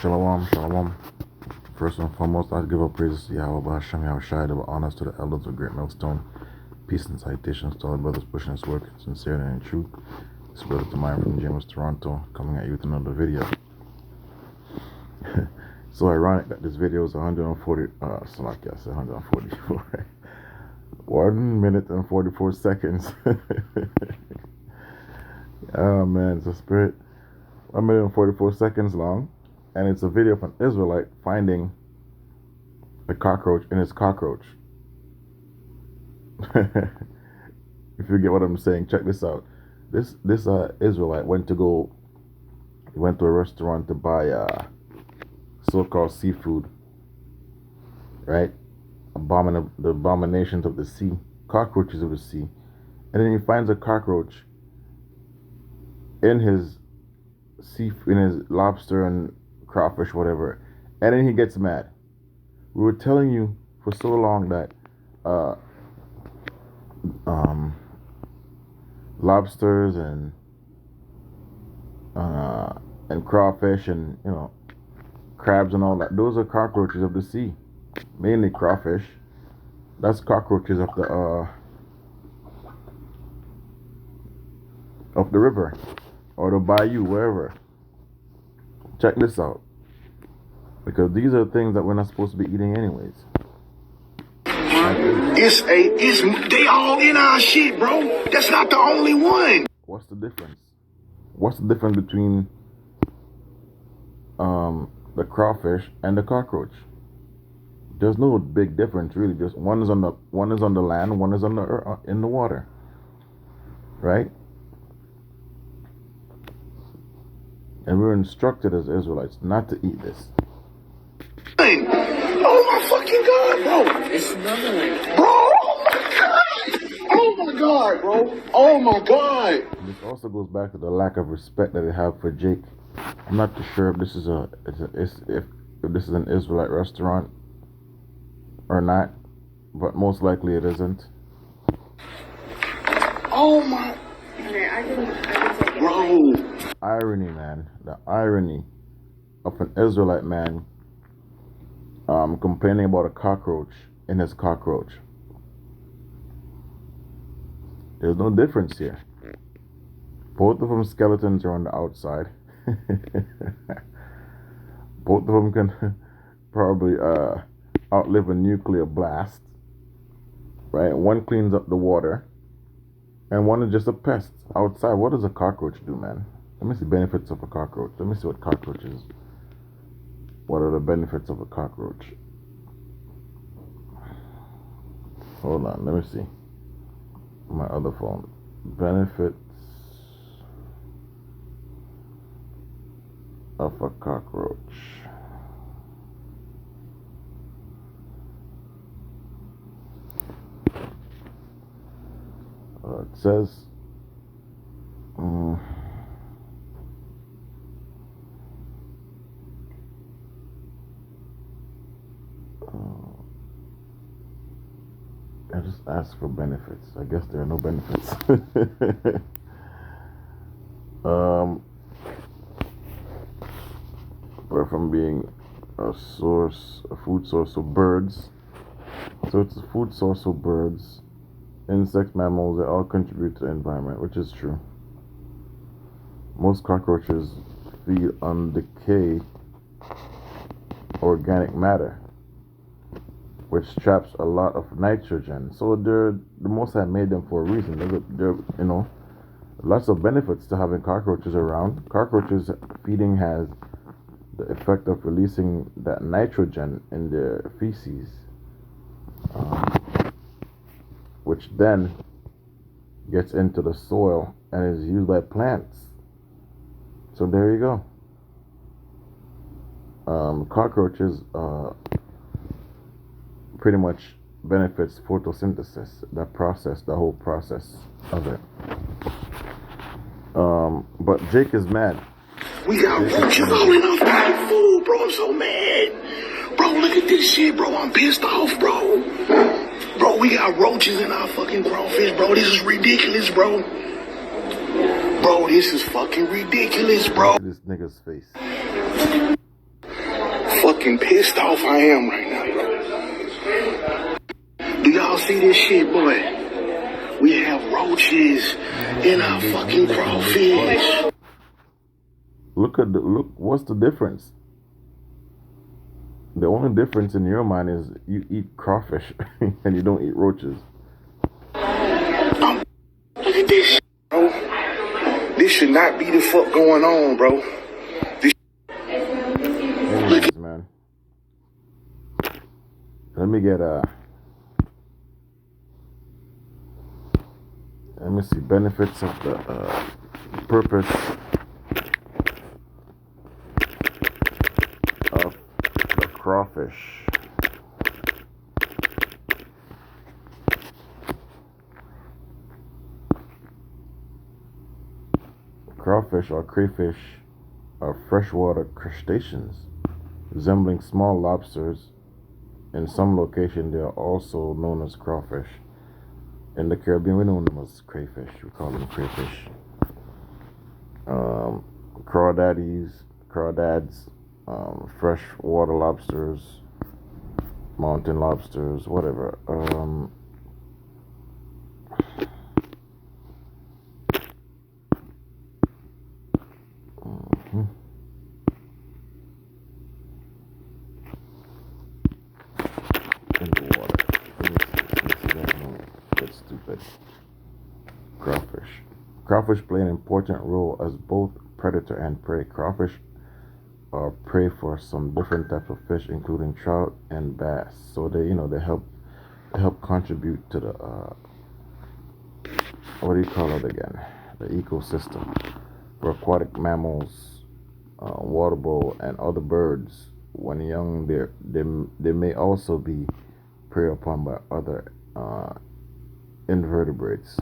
Shalom, shalom. First and foremost, I give up praises to Yahweh, Hashem, Yahweh Shai, give honors to the elders of Great Millstone. Peace and citations to all the brothers pushing this work, sincerity and in truth. This is Brother Tamai from James, Toronto, coming at you with another video. So ironic that this video is 144. 1 minute and 44 seconds. Oh man, it's a spirit. 1 minute and 44 seconds long. And it's a video of an Israelite finding a cockroach in his cockroach. If you get what I'm saying, check this out. This Israelite went to a restaurant to buy so-called seafood, right? The abominations of the sea, cockroaches of the sea, and then he finds a cockroach in his lobster and crawfish, whatever, and then he gets mad. We were telling you for so long that lobsters and crawfish and crabs and all that, those are cockroaches of the sea, mainly crawfish. That's cockroaches of the river or the bayou, wherever. Check this out, because these are things that we're not supposed to be eating anyways. They all in our shit, bro. That's not the only one. What's the difference? What's the difference between the crawfish and the cockroach? There's no big difference, really. Just one is on the land, one is on in the water, right? And we're instructed as Israelites not to eat this. Oh my fucking God, bro! It's another one, bro. Oh my God, bro! Oh my God! And this also goes back to the lack of respect that they have for Jake. I'm not too sure if this is if this is an Israelite restaurant or not, but most likely it isn't. Oh my! Okay, I can take it. Bro! Irony, man. The irony of an Israelite man complaining about a cockroach in his cockroach. There's no difference here. Both of them skeletons are on the outside. Both of them can probably outlive a nuclear blast, right? One cleans up the water, and one is just a pest outside. What does a cockroach do, man? Let me see benefits of a cockroach. Let me see what cockroaches. What are the benefits of a cockroach? Hold on, let me see. My other phone. Benefits of a cockroach. It says I just asked for benefits. I guess there are no benefits. Apart from being a food source of birds. So it's a food source of birds, insects, mammals. They all contribute to the environment, which is true. Most cockroaches feed on decayed organic matter, which traps a lot of nitrogen. So the Most High made them for a reason. There lots of benefits to having cockroaches around. Cockroaches feeding has the effect of releasing that nitrogen in their feces, which then gets into the soil and is used by plants. So there you go. Cockroaches pretty much benefits photosynthesis, the whole process of it. But Jake is mad. We got roaches all in our fucking food, bro. I'm so mad. Bro, look at this shit, bro. I'm pissed off, bro. Bro, we got roaches in our fucking crawfish, bro. This is ridiculous, bro. Bro, this is fucking ridiculous, bro. Look at this nigga's face. fucking pissed off I am right now, bro. Do y'all see this shit, boy? We have roaches in our fucking crawfish. Look, what's the difference? The only difference in your mind is you eat crawfish and you don't eat roaches. Look at this shit, bro. This should not be the fuck going on, bro. Anyways, man. Let me get let me see benefits of the purpose of the crawfish. Crawfish or crayfish are freshwater crustaceans resembling small lobsters. In some locations, they are also known as crawfish. In the Caribbean, we know them as crayfish. We call them crayfish. Crawdads, freshwater lobsters, mountain lobsters, whatever. In the water. Let me see that. That's stupid. Crawfish. Crawfish play an important role as both predator and prey. Crawfish are prey for some different types of fish, including trout and bass. So they help contribute to the what do you call it again? The ecosystem for aquatic mammals, water bull, and other birds. When young, they may also be preyed upon by other invertebrates.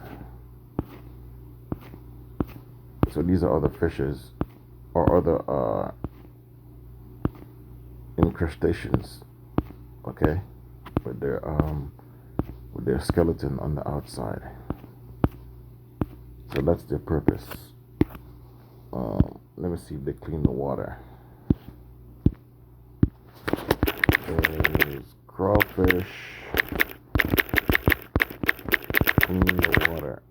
So these are other fishes or other incrustations, okay, with their skeleton on the outside. So that's their purpose. Let me see if they clean the water. There's crawfish clean the water.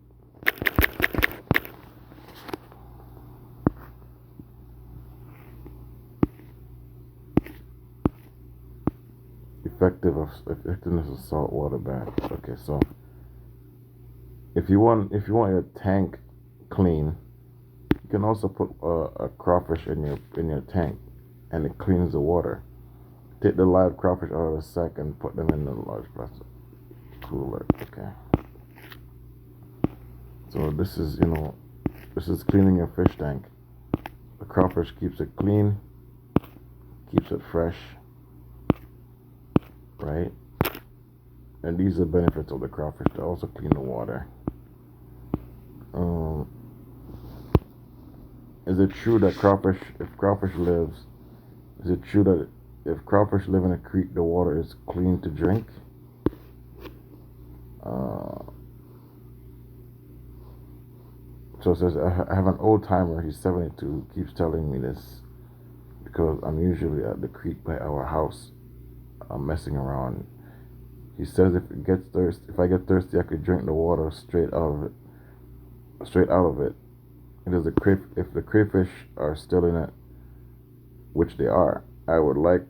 Effectiveness of saltwater bath. Okay, so if you want your tank clean, you can also put a crawfish in your tank, and it cleans the water. Take the live crawfish out of the sack and put them in the large plastic cooler. Okay. So this is cleaning your fish tank. The crawfish keeps it clean, keeps it fresh, right? And these are benefits of the crawfish. They also clean the water. Is it true that if crawfish lives, is it true that if crawfish live in a creek, the water is clean to drink? So it says, I have an old timer, he's 72, who keeps telling me this because I'm usually at the creek by our house. I'm messing around. He says if I get thirsty, I could drink the water straight out of it. If the crayfish are still in it, which they are, I would like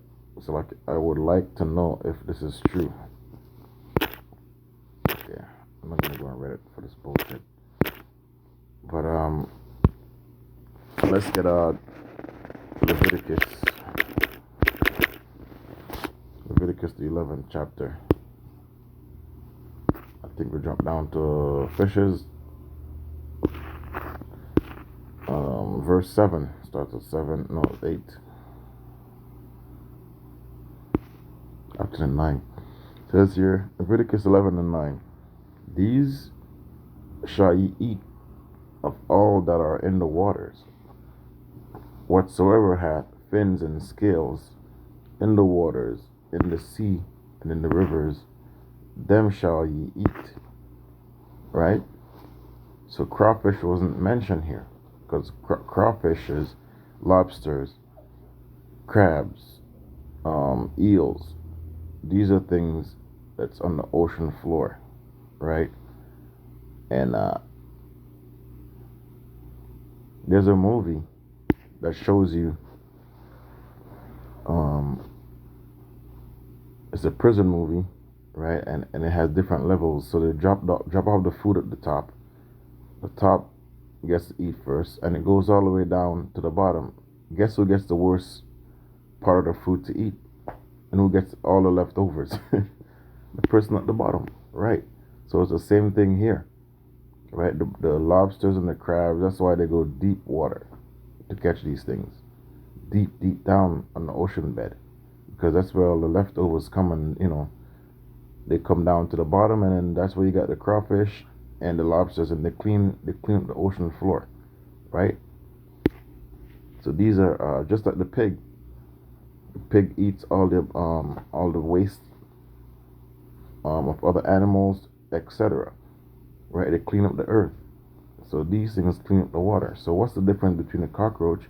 to know if this is true. Okay, I'm not gonna go on Reddit for this bullshit. But let's get Leviticus the 11th chapter. I think we jump down to fishes. Verse 7 starts at 7. No, 8. Up to the 9. It says here, Leviticus 11 and 9. These shall ye eat of all that are in the waters. Whatsoever hath fins and scales in the waters, in the sea, and in the rivers, them shall ye eat. Right? So crawfish wasn't mentioned here, because crawfishes, lobsters, crabs, eels. These are things that's on the ocean floor, right? And there's a movie that shows you. Um, it's a prison movie, right? And it has different levels. So they drop off the food at the top. The top gets to eat first, and it goes all the way down to the bottom. Guess who gets the worst part of the food to eat, and who gets all the leftovers? The person at the bottom, right? So it's the same thing here, right? The lobsters and the crabs. That's why they go deep water to catch these things, deep down on the ocean bed, because that's where all the leftovers come, and they come down to the bottom, and then that's where you got the crawfish and the lobsters, and they clean up the ocean floor, right? So these are just like the pig. The pig eats all the waste of other animals, etc. Right? They clean up the earth. So these things clean up the water. So what's the difference between a cockroach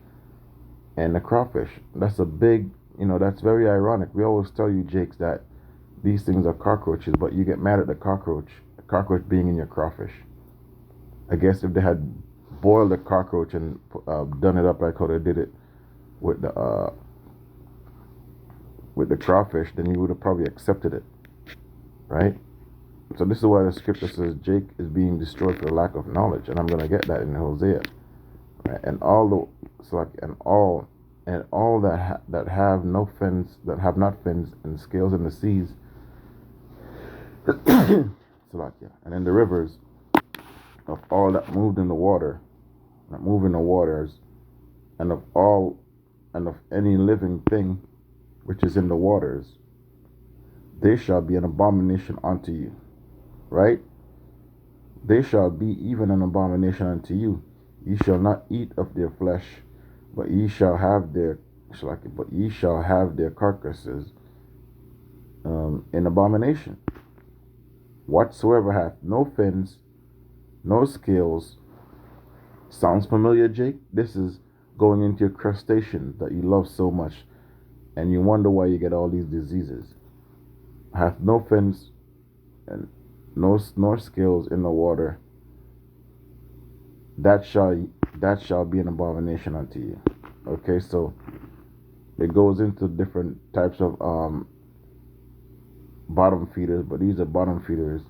and a crawfish? That's a big, that's very ironic. We always tell you, Jakes, that these things are cockroaches, but you get mad at the cockroach being in your crawfish. I guess if they had boiled the cockroach and done it up like how they did it with the crawfish, then you would have probably accepted it, right? So this is why the scripture says Jake is being destroyed for the lack of knowledge, and I'm going to get that in Hosea, right? And all that have no fins, that have not fins and scales in the seas, and in the rivers, of all that moved in the water, that move in the waters, and of any living thing which is in the waters, they shall be an abomination unto you. Right? They shall be even an abomination unto you. Ye shall not eat of their flesh, but ye shall have their carcasses in abomination. Whatsoever hath no fins, no scales. Sounds familiar, Jake? This is going into your crustacean that you love so much, and you wonder why you get all these diseases. Hath no fins and nor scales in the water. That shall be an abomination unto you. Okay, so it goes into different types of bottom feeders, but these are bottom feeders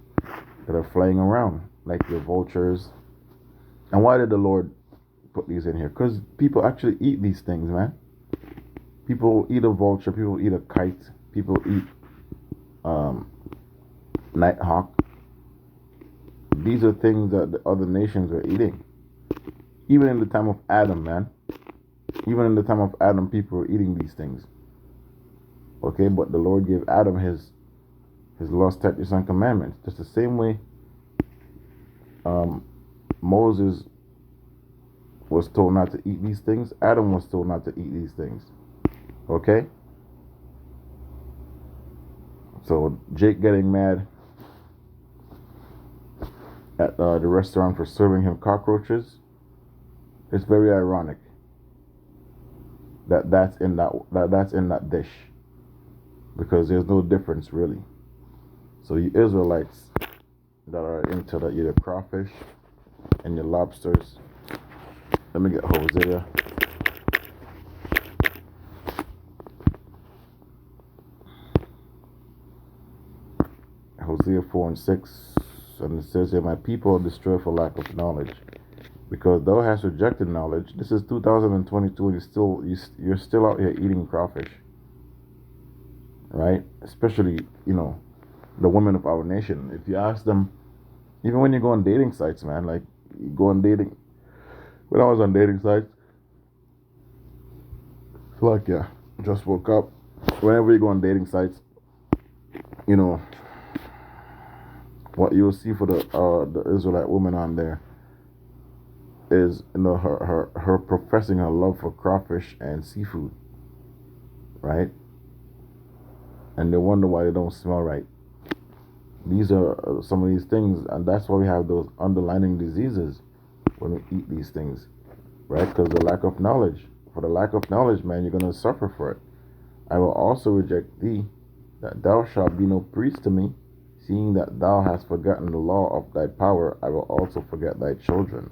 that are flying around like your vultures. And why did the Lord put these in here? Because people actually eat these things, man. People eat a vulture, people eat a kite, people eat nighthawk. These are things that the other nations were eating. Even in the time of Adam, man. Even in the time of Adam, people were eating these things. Okay, but the Lord gave Adam his law, statutes, and commandments. Just the same way Moses was told not to eat these things, Adam was told not to eat these things. Okay? So Jake getting mad at the restaurant for serving him cockroaches, it's very ironic that's in that dish, because there's no difference really. So you Israelites that are into the either crawfish and your lobsters, let me get Hosea. Hosea 4:6, and it says here, my people are destroyed for lack of knowledge, because thou hast rejected knowledge. This is 2022, and you're still out here eating crawfish, right? Especially the women of our nation. If you ask them, even when you go on dating sites, man, like you go on dating. When I was on dating sites, just woke up. Whenever you go on dating sites, what you'll see for the Israelite woman on there is her professing her love for crawfish and seafood, right? And they wonder why they don't smell right. These are some of these things, and that's why we have those underlying diseases when we eat these things, right? Because the lack of knowledge. For the lack of knowledge, man, you're gonna suffer for it. I will also reject thee, that thou shalt be no priest to me, seeing that thou hast forgotten the law of thy power. I will also forget thy children.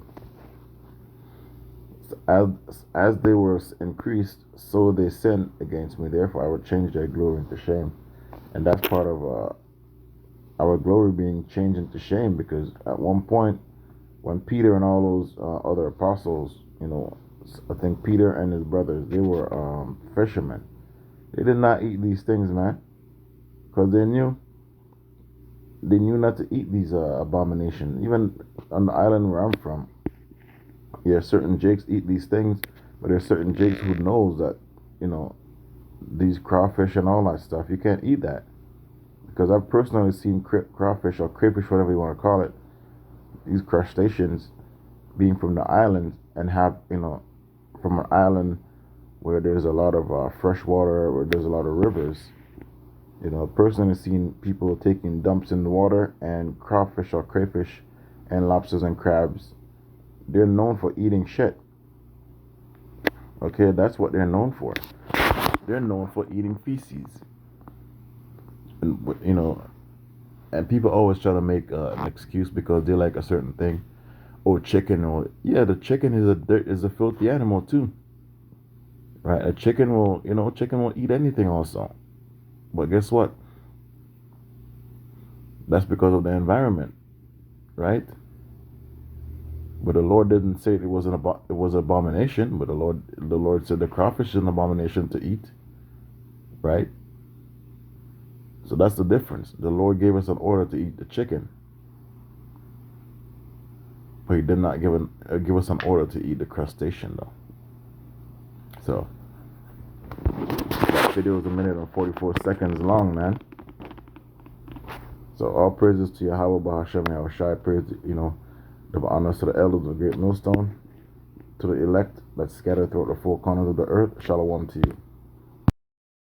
As they were increased, so they sinned against me. Therefore, I will change their glory into shame. And that's part of our glory being changed into shame, because at one point, when Peter and all those other apostles, I think Peter and his brothers, they were fishermen. They did not eat these things, man, because they knew not to eat these abominations. Even on the island where I'm from, yeah, certain jakes eat these things, but there's certain jakes who knows that, these crawfish and all that stuff, you can't eat that. Because I've personally seen crawfish or crayfish, whatever you want to call it, these crustaceans being from the island and have, from an island where there's a lot of fresh water, where there's a lot of rivers. Personally seen people taking dumps in the water, and crawfish or crayfish and lobsters and crabs, they're known for eating shit. Okay, that's what they're known for. They're known for eating feces. And people always try to make an excuse because they like a certain thing. Or chicken, or yeah, the chicken is a filthy animal too. Right? A chicken will eat anything also. But guess what? That's because of the environment, right? But the Lord didn't say it was an abomination. But the Lord said the crawfish is an abomination to eat, right? So that's the difference. The Lord gave us an order to eat the chicken, but He did not give us an order to eat the crustacean, though. So that video is 1:44 long, man. So all praises to Yahweh Bahashem Yahushai. Praise, the honors to the elders of the great millstone, to the elect that scattered throughout the four corners of the earth. Shalom to you.